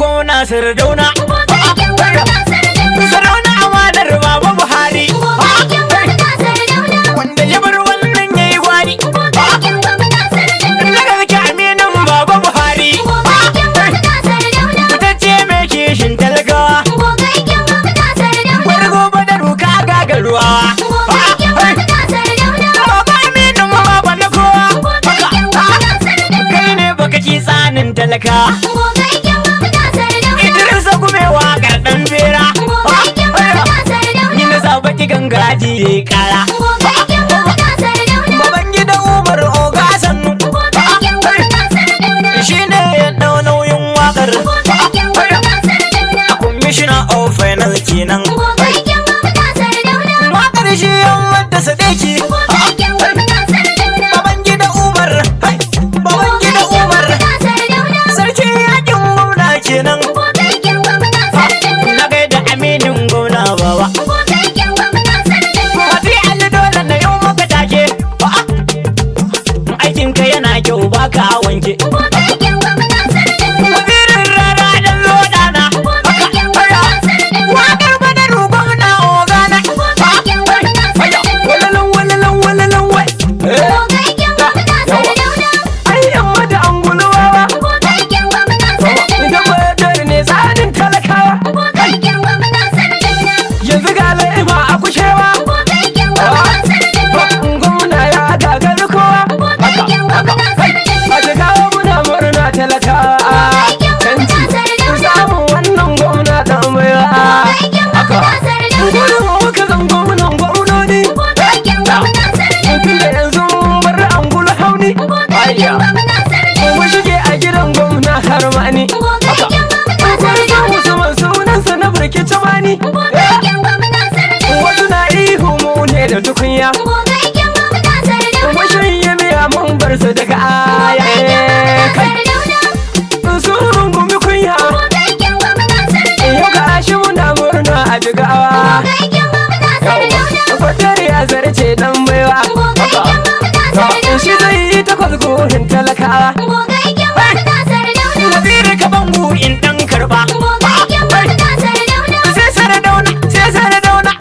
gwamna Sardauna. Sardauna amanar Baba Buhari. Wanda ya bar wannan yayi gwari. Daga zaki aminin Baba Buhari. Fitacce mai kishin talakawa. Wani gobe da ruka gagaruwa. Tsanin talaka Idrisa kuma waƙar ɗan bera ni na sabaki gangaji ya yi ƙara Babangida Umar Oga Sannu shi ne ya ɗau nauyin waƙar Commissioner of Finance kenan waƙar shi yan wadda sadeki Babangida Umar kenan na gaida aminin gwamna baba mafi alli dole na yau maka take aikinka yana kyau baka wanke wazirin rara dan lodana wakar badar gwamna ogana walalan wai ayyan mada anguluwa tsarin talakawa yanzu ga laima a kushewa gwamna ya gagari kowa a jigawa muna murna talakawa canci samun wannan gwamna ɗan baiwa gudun muka zan gwamnan gwamnoni tun da yanzu mun bar angulu hauni mu shige a gidan gwamna harmani sunansa na burki camani wasu na ihu mu ne da tukunya washin yi miya mun bar su daga aya kai sun rungumi kunya yau ga shi muna murna a jigawa kwadar ya zarce dan baiwa shi zai yi takwas gurin talakawa waziri ka bangu in dan karba sai Sardauna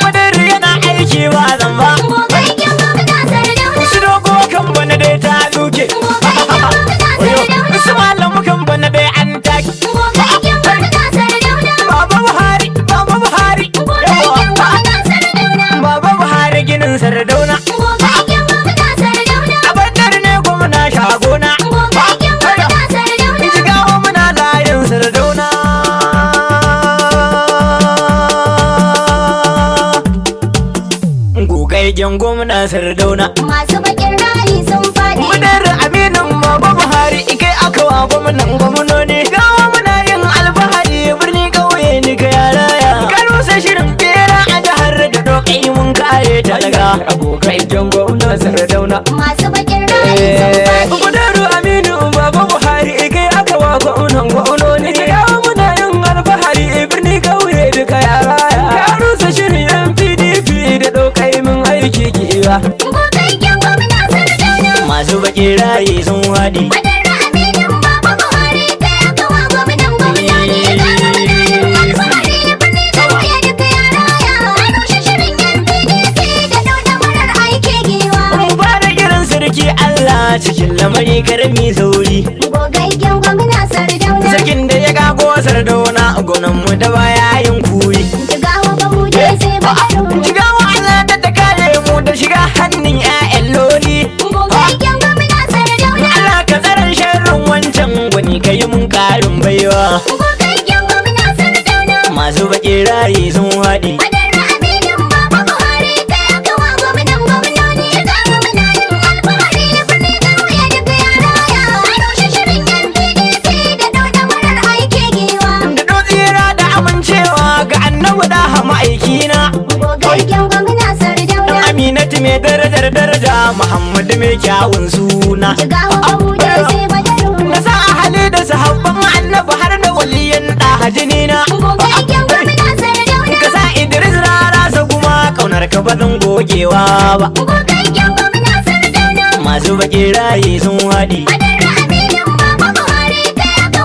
badar yana aiki ba zamba su dogo kan bana dai ta duke su malamu kan bana dai an taki Baba Buhari ginin Sardauna a badar ne gwamna shagona jigawa muna layin Sardauna gogaggen gwamna Sardauna masu bakin ra'ayi sun faɗi badar aminin Baba Buhari ikai aka wa gwamnan gwamnoni gawa muna yin alfahari birni kauye ni ka yaraya kano sai shirin bera a jihar da dokai mun kare talaga gogaggen gwamna Sardauna masu bakin ra'ayi sun faɗi badar aminin Baba Buhari ikai aka wa gwamnan gwamnoni gawa muna yin alfahari birni kauye duka yaraya kano sai shirin PDP da dokai mun aiki giwa gogaggen gwamna Sardauna masu bakin rayi sun waɗi badar aminin Baba Buhari kai aka wa gwamnan gwamnoni alfahari birni kauye duka yaraya a rushe shirin PDP da daudamarar aiki giwa mu ba da kiran sarki Allah cikin lamari karmi sauri gogaggen gwamna Sardauna sarkin da ya gago Sardauna gwamnan mu da baya yin kuri jigawa ba mu je sai badaru jigawa Allah da ta kare mu da shiga hannun ƴaƴan loli gogaggen gwamna Sardauna Allah ka tsaron sharrin wancan gwani ka yi mun karin baiwa gogaggen gwamna Sardauna masu baƙin rayi sun haɗi badar aminin Baba Buhari kai aka wa gwamnan gwamnoni jigawa muna yin alfahari birni kauye duka yaraya a rushe shirin PDP da daudamarar aiki giwa da dotsira da amincewa ga annabi da ma'aikina gogaggen gwamna Sardauna Aminatu mai daraja Muhammadu mai kyawun suna jigawa ba mu je sai badaru na sa ahali da sahabban annabi har da waliyan da hajinina gogaggen gwamna Sardauna ka sa Idris rara sa kuma kaunar ka ba zan gogewa ba gogaggen gwamna Sardauna masu baƙin rayi sun haɗi badar aminin Baba Buhari kai aka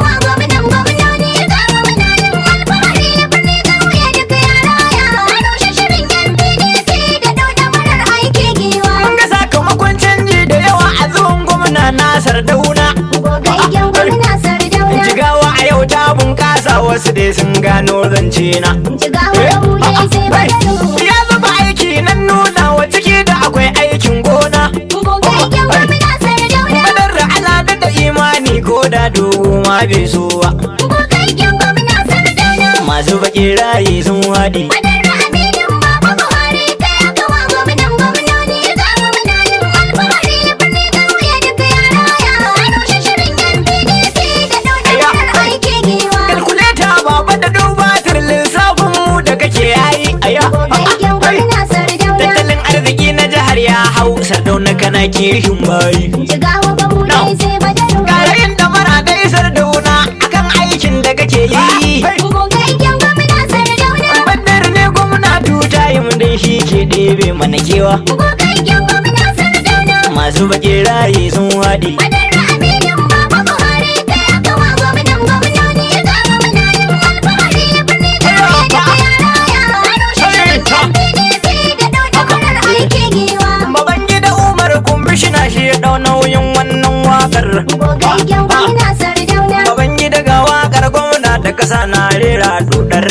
Sardauna. Gogaggen gwamna Sardauna. Jigawa a yau ta bunƙasa wasu dai sun gano zance na. Jigawa da hude sai badaru. Ya zuba aiki nan nuna wa ciki da akwai aikin gona. Gogaggen gwamna Sardauna. Badar da ana da imani ko da dogo ma bai so ba. Gogaggen gwamna Sardauna. Masu baƙi rayi sun waɗi. Madara aminin Baba Buhari kai aka wa gwamnan gwamnoni. Ga gwamnanin alfahari birni ƙauye duka yara ya. A rushe shirin yan PDP da ɗaukar aiki giwa. Kalkuleta baba da dubatar lissafin mu da kake yayi a yau. Gogaggen gwamna Sardauna. Tattalin arziki na jihar ya hau Sardauna kana kishin bayi. Jigawa ba hude sai badaru. Karayin da mara dai Sardauna akan aikin da kake yi. Gogaggen gwamna Sardauna. Badar ne gwamna tuta yi mun dai shi ke ɗebe mana kewa. Gogaggen gwamna Sardauna. Masu baƙi rayi sun waɗi. Madara aminin Baba Buhari kai aka wa gwamnan gwamnoni. Ga gwamnanin alfahari birni ƙauye duka yara ya. A rushe shirin yan PDP da ɗaukar aiki giwa. Baban gida Umar kumbishina shi ya ɗau nauyin wannan waƙar. Gogaggen gwamna Sardauna. Baban gida ga waƙar gwamna da ƙasa na rera dudar.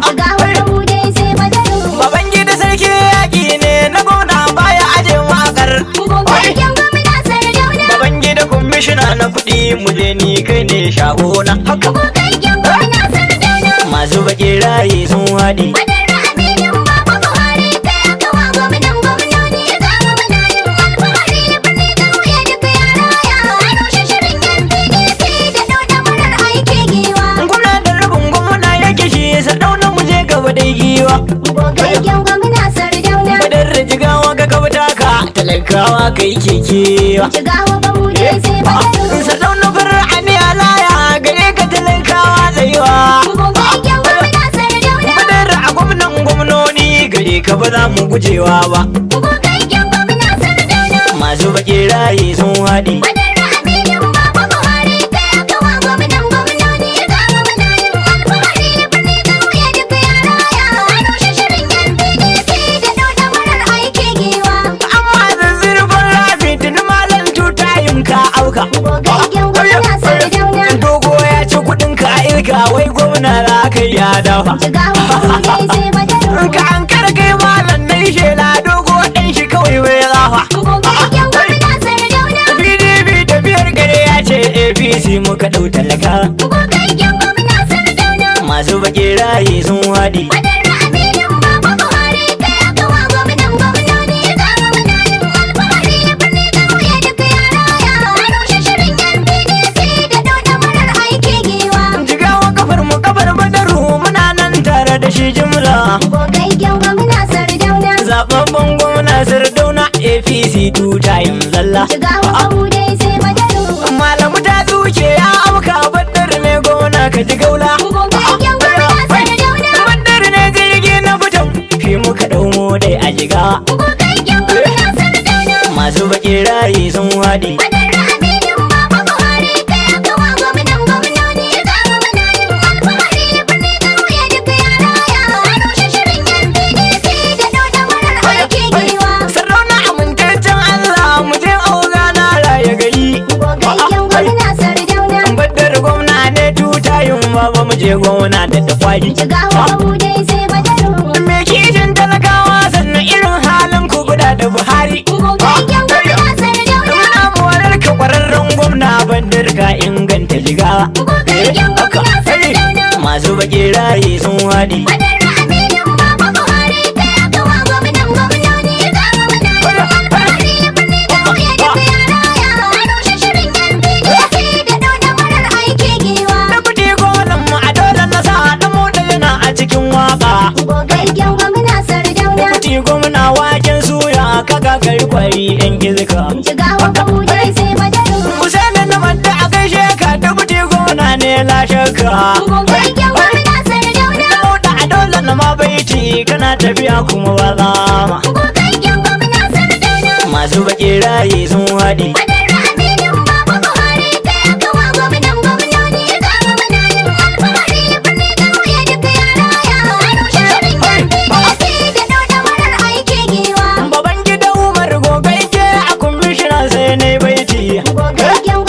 Jigawa da hude sai badaru. Baban gida sarki yaƙi ne na gwamna baya aje waƙar. Gogaggen gwamna Sardauna. Baban gida kumbishina na kuɗi mu je ni kai ne shagona. Haka Gogaggen gwamna Sardauna. masu baƙi rayi sun waɗi. Madara aminin Baba Buhari kai aka wa gwamnan gwamnoni. Ga gwamnanin alfahari birni ƙauye duka yara ya. A rushe shirin yan PDP da ɗaukar aiki giwa. Gwamna da rabin gwamna yake shi Sardauna mu je gaba dai giwa. Gogaggen gwamna Sardauna. Badar da jigawa ga gaba taka talakawa kai kekewa. Jigawa ba hude sai badaru. Sardauna farar aniya laya gare ka talakawa tsayuwa. Gogaggen gwamna Sardauna. Badar a gwamnan gwamnoni gare ka ba za mu gujewa ba. Gogaggen gwamna Sardauna. Masu baƙi rayi sun waɗi. Madara aminin Baba Buhari kai aka wa gwamnan gwamnoni. Ga gwamnanin alfahari birni ƙauye duka yara ya. A rushe shirin yan PDP da ɗaukar aiki giwa. Amma zazzurfin rafi tuni malam tutayin ka auka. Gogaggen gwamna Sardauna. Dogo ya ci kuɗin ka irka wai gwamna za ka yi ya dafa. Jigawa ba hude sai badaru. Ka an karkai malam na yi shela dogo ɗan shi kawai bai zafa. Gogaggen gwamna Sardauna. PDP tafiyar gare ya ce APC muka ɗau talaka. Gogaggen gwamna Sardauna. Masu baƙi rayi sun waɗi. Madara aminin Baba Buhari kai aka wa gwamnan gwamnoni. Ga gwamnanin alfahari birni ƙauye duka yara ya. A rushe shirin yan PDP da ɗaukar aiki giwa. Jigawa kafar mu kafar badaru muna nan tare da shi jimla. Gogaggen gwamna Sardauna. Zababben gwamna Sardauna APC tutayin zalla. Jigawa ba hude sai badaru. Malamu ta tsuke ya auka badar ne gwamna ka ji gaula. Gogaggen gwamna Sardauna. Badar ne jirgi na fitan fi muka ɗau mu dai a jiga. Gogaggen gwamna Sardauna. Masu baƙi rayi sun waɗi. Madara aminin Baba Buhari kai aka wa gwamnan gwamnoni. Ga gwamnanin alfahari birni ƙauye duka yara ya. A rushe shirin yan PDP da ɗaukar aiki giwa. Sardauna amintaccen Allah mu je auga na raya gari. Gogaggen gwamna Sardauna. Badar gwamna ne tutayin baba mu je gwamna da kwari. Jigawa ba hude sai badaru. Me kishin talakawa sannan irin halin ku guda da Buhari. Gogaggen gwamna Sardauna. Muna morar ka kwararren gwamna bandar ka inganta jigawa. Gogaggen gwamna Sardauna. Masu baƙi rayi sun waɗi. Madara aminin Baba Buhari kai aka wa gwamnan gwamnoni. Ga gwamnanin alfahari birni ƙauye duka yara ya. A rushe shirin yan PDP da ɗaukar aiki giwa. Da kuɗi gonan mu a dole na sa da mu da yana a cikin waƙa. Gogaggen gwamna Sardauna. Kuɗi gwamna waken suya kaga kai kwari ɗan gizika. Jigawa ba hude sai badaru. Usaini na madda a gaishe ka da kuɗi gwamna ne lashe ka. Gogaggen gwamna Sardauna. Da a dole na ma baiti kana tafiya kuma ba zama. Gogaggen gwamna Sardauna. Masu baƙi rayi sun waɗi. Madara aminin Baba Buhari kai aka wa gwamnan gwamnoni. Ga gwamnanin alfahari birni ƙauye duka yara ya. A rushe shirin yan PDP da ɗaukar aiki giwa. Baban gida Umar gogaike a kumbishina sai na baiti. Gogaggen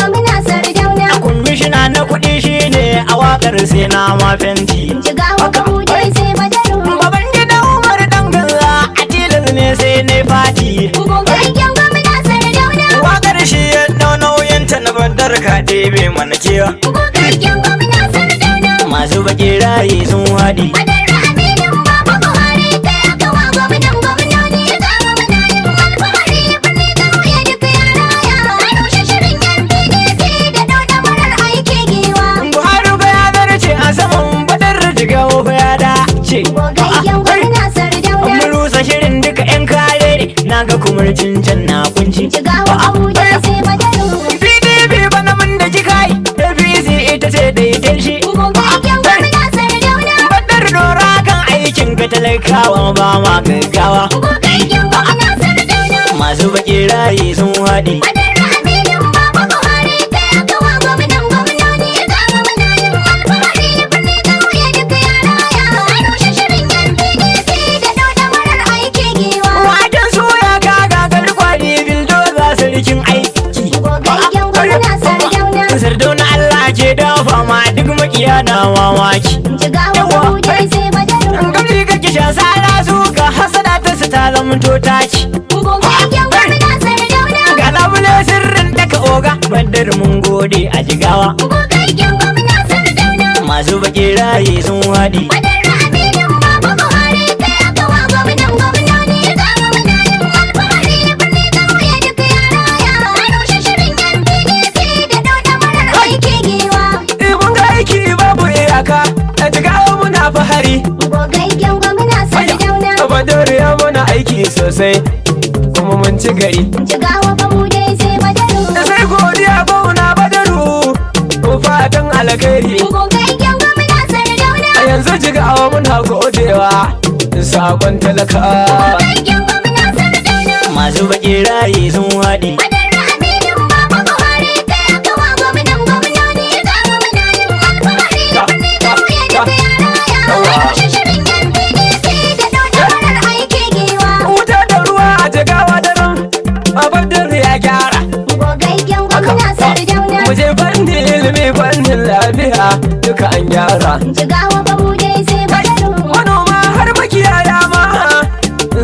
sai na ma fenti. Jigawa Abuja sai Madaru. Baban gida Umar dan galla a tilas ne sai na fati. Gogaggen gwamna Sardauna. Wakar shi ya dau nauyin ta na bandar ka ɗebe mana kewa. Gogaggen gwamna Sardauna. Masu baki rayi sun waɗi. Badar Aminu Baba Buhari kai aka wa gwamnan gwamnoni. Ga gwamna yin alfahari birni ƙauye duka ya raya. A rushe shirin yan PDP da ɗauɗa marar aiki giwa. Buhari ba ya zarce a saman badar jigawa ba ya dace. Gogaggen gwamna Sardauna. Mun rusa shirin duka 'yan kare na ga kumurcin can na kunci. Jigawa Abuja sai Madaru. PDP bana mun da jikai APC ita ce daidai shi. Gogaggen gwamna Sardauna. Badar dora kan aikin ka talakawa ba ma gaggawa. Gogaggen gwamna Sardauna. Masu baki rayi sun waɗi. Badar Aminu Baba Buhari kai aka wa gwamnan gwamnoni. Ga gwamna yin alfahari birni ƙauye duka ya raya. A rushe shirin yan PDP da ɗauɗa marar aiki giwa. Waken soya ka gagar kwari bildoza sarkin aiki. Gogaggen gwamna Sardauna. Sardauna Allah ke dafa ma duk makiya na mamaki. Jigawa Abuja sai Madaru. Gamji kake sha sara suka hasada ta su ta zamanto taki. Gogaggen gwamna Sardauna. Ga labule sirrin daga oga bandar mun gode a jigawa. Gogaggen gwamna Sardauna. Masu baki rayi sun waɗi. Badar Aminu Baba Buhari kai aka wa gwamnan gwamnoni. Ga gwamna yin alfahari birni ƙauye duka ya raya. A rushe shirin yan PDP da ɗauɗa marar aiki giwa. Mun ga aiki babu iyaka a jigawa muna fahari. Gogaggen gwamna Sardauna. Badar ya muna aiki sosai kuma mun ci gari. Jigawa Abuja sai Madaru. Sai godiya bauna badaru ko fatan alkhairi. Gogaggen gwamna Sardauna. A yanzu jigawa muna godewa sakon talaka. Gogaggen gwamna Sardauna. Masu baki rayi sun waɗi. Badar Aminu Baba Buhari kai aka wa gwamnan gwamnoni. Ga gwamna yin alfahari birni ƙauye duka ya raya. A rushe shirin yan PDP da ɗauɗa marar aiki giwa. Wuta da ruwa a jigawa da nan a badar ya gyara. Gogaggen gwamna Sardauna. Mu je fannin ilimi fannin lafiya duka an gyara. Jigawa Abuja sai Madaru. Manoma har makiyaya ma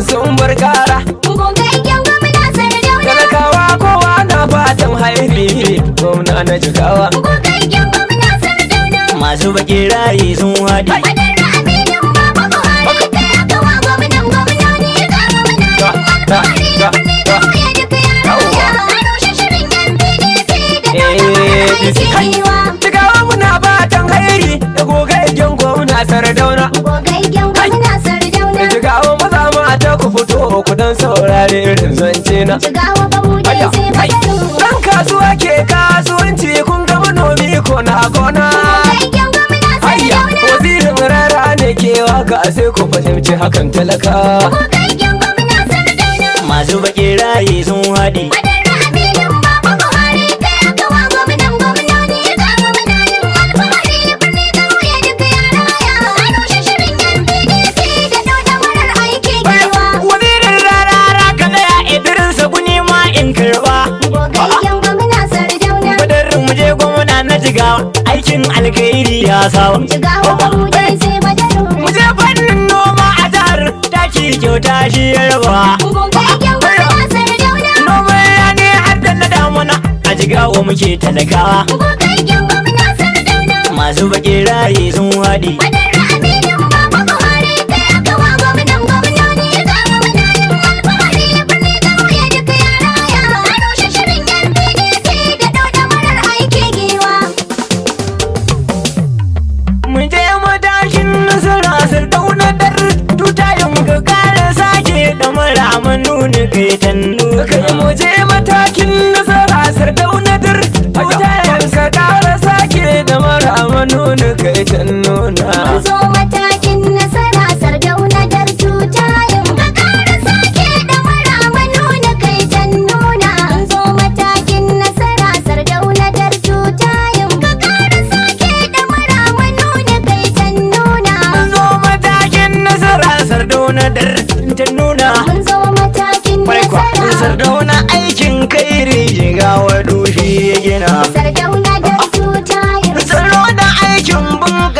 sun bar kara. Gogaggen gwamna Sardauna. Talakawa kowa na fatan hairi gwamna na jigawa. Gogaggen gwamna Sardauna. Masu baki rayi sun waɗi. Badar Aminu Baba Buhari kai aka wa gwamnan gwamnoni. Ga gwamna yin alfahari birni ƙauye duka ya raya. A rushe shirin yan PDP da ɗauɗa marar aiki giwa. Jigawa muna fatan hairi da gogaggen gwamna Sardauna. Gogaggen gwamna Sardauna. Jigawa maza mata ku fito ku dan saurare irin zance na. Jigawa Abuja sai Madaru. Dan kasuwa ke kasuwanci kun ga manomi ko na gona. Gogaggen gwamna Ayya, Sardauna. wazirin rara ne ke waka sai ku fahimci hakan talaka. Gogaggen gwamna Sardauna. Masu baki rayi sun waɗi. Badar Aminu Baba Buhari kai aka wa gwamnan gwamnoni. Ga gwamna yin alfahari birni ƙauye duka ya raya. A rushe shirin yan PDP da ɗauɗa marar aiki giwa. Wazirin rara ka tsaya Idris guni ma in karɓa. Gogaggen gwamna Sardauna. Badar mu je gwamna na jigawa aikin alkhairi ya sawa. Jigawa Abuja sai Madaru. Mu je fannin noma a jihar taki kyauta shi ya raba. Gogaggen gwamna Sardauna. Noma ya ne har da na damuna a jigawa muke talakawa. Gogaggen gwamna Sardauna. Masu baki rayi sun waɗi. Badar Aminu Baba Buhari kai aka wa gwamnan gwamnoni. Ga gwamna yin alfahari birni ƙauye duka ya raya. A rushe shirin yan PDP da ɗauɗa marar aiki giwa. Mu je matashin nasara Sardauna dar tutayen ga kare sake da mara nuni kai tannu. Kai mu je matakin nasara Sardauna dar tutayen ka kare sake da mara nuni kai tannu na. Mun zo matakin nasara Sardauna dar tutayen ka ƙara sake da mara nuna kai can nuna. Mun zo matakin nasara Sardauna dar tutayen ka ƙara sake da mara nuna kai can nuna. Mun zo matakin nasara Sardauna dar ta nuna. Mun zo matakin nasara Sardauna aikin kairi jigawa dushi ya gina. Sardauna dar tutayen Sardauna aikin bunƙasa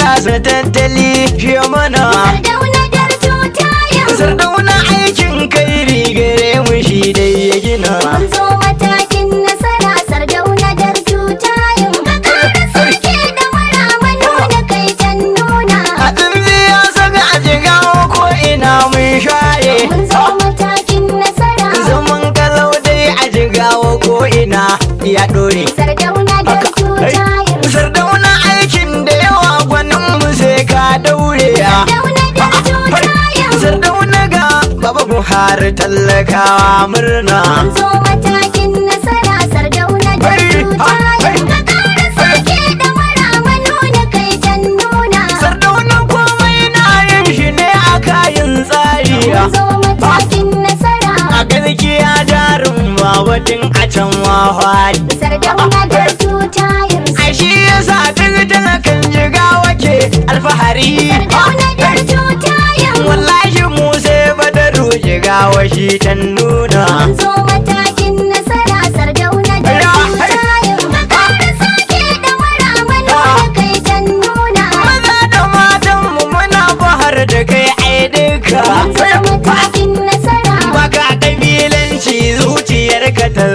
ya dore. Sardauna da tutayen. Sardauna aikin da yawa gwanin mu sai ka daure. Sardauna da tutayen. Sardauna ga Baba Buhari talakawa murna. Mun zo matakin nasara Sardauna da tutayen. Ka kara sake da mara manuna kai can nuna. Sardauna komai na yin shi ne a kayan tsari. Mun zo matakin nasara. A gaskiya jarin mawadin a can wahali. Sardauna da tutayen. A shi yasa duk talakan jiga wake alfahari. Sardauna da tutayen. Wallahi mu sai Badaru jiga washi ta nuna. Mun zo matakin nasara Sardauna da tutayen. Ka kara sake da mara manuna kai can nuna. Maza da matan mu muna bahar da kai ai duka. Mun zo matakin nasara. Baka kabilanci zuciyarka ta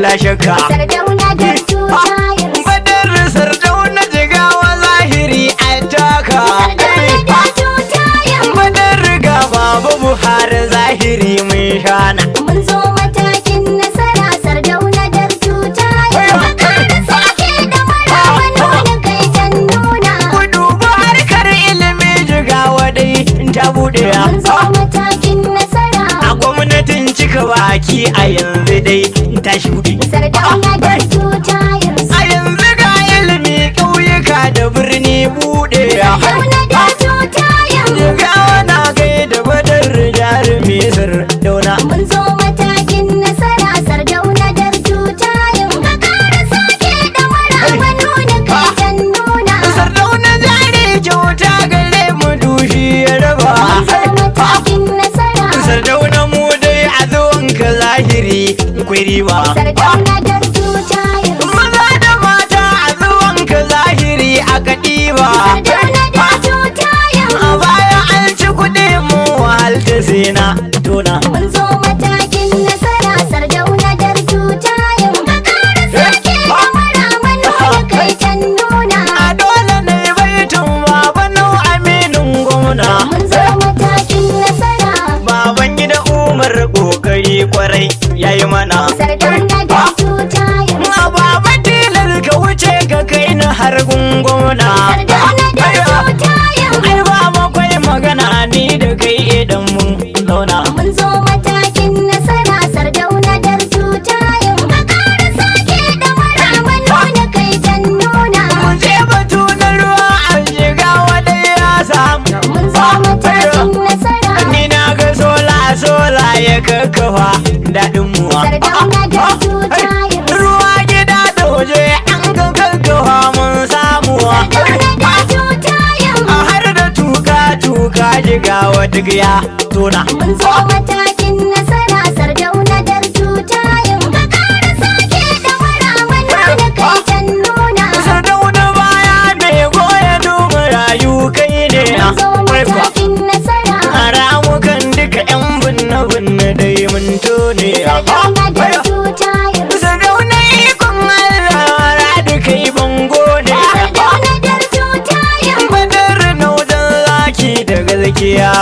lashe ka. Sardauna da tutayen. Badar Sardauna jigawa zahiri a taka. Sardauna da tutayen. Badar ga Baba Buhari zahiri mun shana. Mun zo matakin nasara Sardauna da tutayen. Ka kara sake da mara manuna kai can nuna. Ku duba harkar ilimi jigawa dai ta buɗe. Mun zo matakin nasara. A gwamnatin cika baki a yanzu dai ta shuɗe. Sardauna da tutayen. A yanzu ga ilimi ƙauyuka da birni buɗe. Sardauna da tutayen. Jigawa na kai da Badar jarumi Sardauna. Mun zo matakin nasara Sardauna da tutayen. Ka kara sake da mara manuna kai can nuna. Sardauna jari kyauta gare mu dushi ya raba. Mun zo matakin nasara. Sardauna mu dai a zuwanka zahiri kwai riba. Sardauna da tutayen. Maza da mata a zuwanka zahiri aka ɗiba. Sardauna da tutayen. A baya an ci kuɗi mu wahalta sai na tona. Mun zo matakin nasara Sardauna da tutayen. Ka kara sake da mara manuna kai can nuna. A dole ne baitin baba nau aminin gwamna. Mun zo matakin nasara. Baban gida Umar kokari kwarai yayi mana. Sardauna da tutayen. A baba tilar ka wuce ka kai na har gungona. Sardauna da tutayen. Ai ba makwai magana ni da kai idan mun zauna. Mun zo matakin nasara Sardauna da tutayen. Ka kara sake da mara manuna kai can nuna. Mun je batu na ruwa an shiga wani ya samu. Mun zo matakin nasara. Ni na ga sola ya kakkafa daɗin muwa. Sardauna da tutayen. Ruwa gida da waje an ga kakkafa mun samuwa. Sardauna da tutayen. A har da tuka jigawa duk ya tona. Mun zo matakin nasara Sardauna da tutayen. Ka kara sake da mara manuna kai can nuna. Sardauna baya mai goya duba rayu kai ne. Mun zo matakin nasara. A ramukan duka 'yan binne dai mun tone. Sardauna da tutayen. Sardauna ikon Allah radu kai bango ne. Sardauna da tutayen. Badar na wajen zaki da gaskiya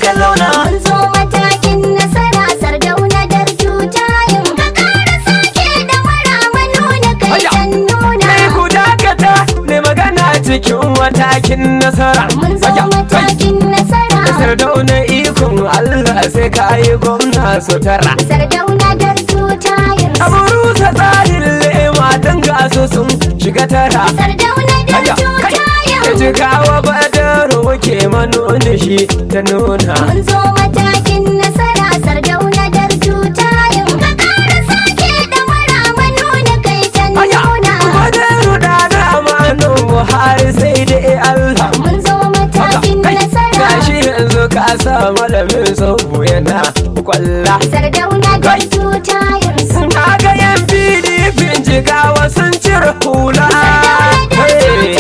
ka zauna. Mun zo matakin nasara Sardauna da tutayen. Ka kara sake da mara manuna kai can nuna. Kai ku dakata mai magana cikin matakin nasara. Mun zo matakin nasara. Sardauna ikon Allah sai ka yi gwamna sutura. Sardauna da tutayen. Aburusa tsarin lema don gasu sun shiga tara. Sardauna da Ya tutayen. cikawa Badaru ke manoni shi ta nuna. Mun zo matakin nasara Sardauna da tutayen. Ka kara sake da mara manuna kai can nuna. Badaru da damanin Buhari sai dai Allah. Mun zo matakin nasara. Gashi yanzu ka sa malamin sabu yana kwalla. Sardauna da tutayen. Na ga yan PDP jigawa sun cire hula. Kai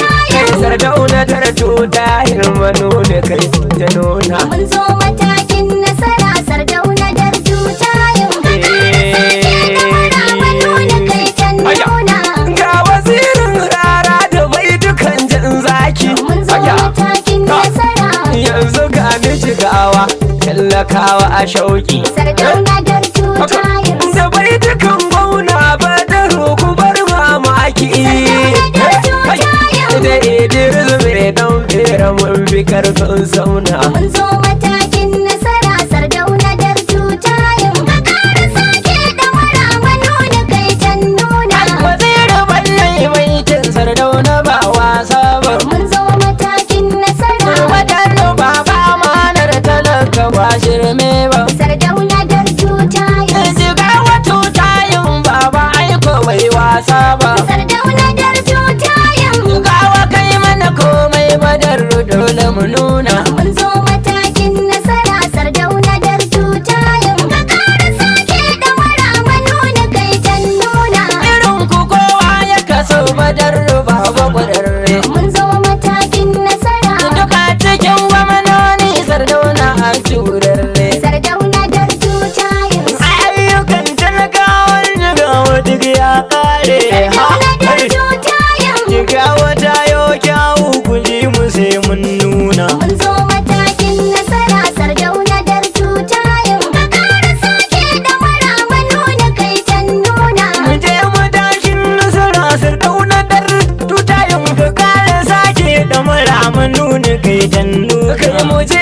Sardauna tar tuta hirmanu da kai ta nuna. Mun zo matakin nasara Sardauna da tutayen. Ka kara sake da mara manuna kai can nuna. Ga wazirin rara da mai dukan jan zaki. Mun zo matakin nasara. Yanzu ga ni jigawa tallakawa a shauki. Sardauna da tutayen. Da bai dukan gwamna Badaru ku bar karfin sauna. Mun zo matakin nasara Sardauna dar tutayin ka ƙara sake ɗamara manuna kai can nuna. Waziri ballai baitin Sardauna ba wasa ba. Mun zo matakin nasara Wadannu ba ba manar talaka ba shirme ba. Sardauna dar tutayin. Shiga wato tayin baba aiko bai wasa ba. Sardauna dar tutayin. Gawa kai mana komai badar dole mu nuna. Mun zo matakin nasara Sardauna dar tutayin ka ƙara sake ɗamara manuna kai can nuna. Irin ku kowa ya kaso badar baba kwararre. Mun zo matakin nasara Duka cikin gwamnoni Sardauna a turarre. Sardauna dar tutayin. Ayyukan talakawar jigawa duk ya kare. Sardauna dar tutayin. Jigawa ta yo kyawu kuli mu sai mun nuna. Mun zo matakin nasara Sardauna dar tutayin ka ƙara sake ɗamara manuna kai can nuna. Mu je mu tashin nasara Sardauna dar tutayin ka kare sake da mara mu nuna kai dannu. Kai mu je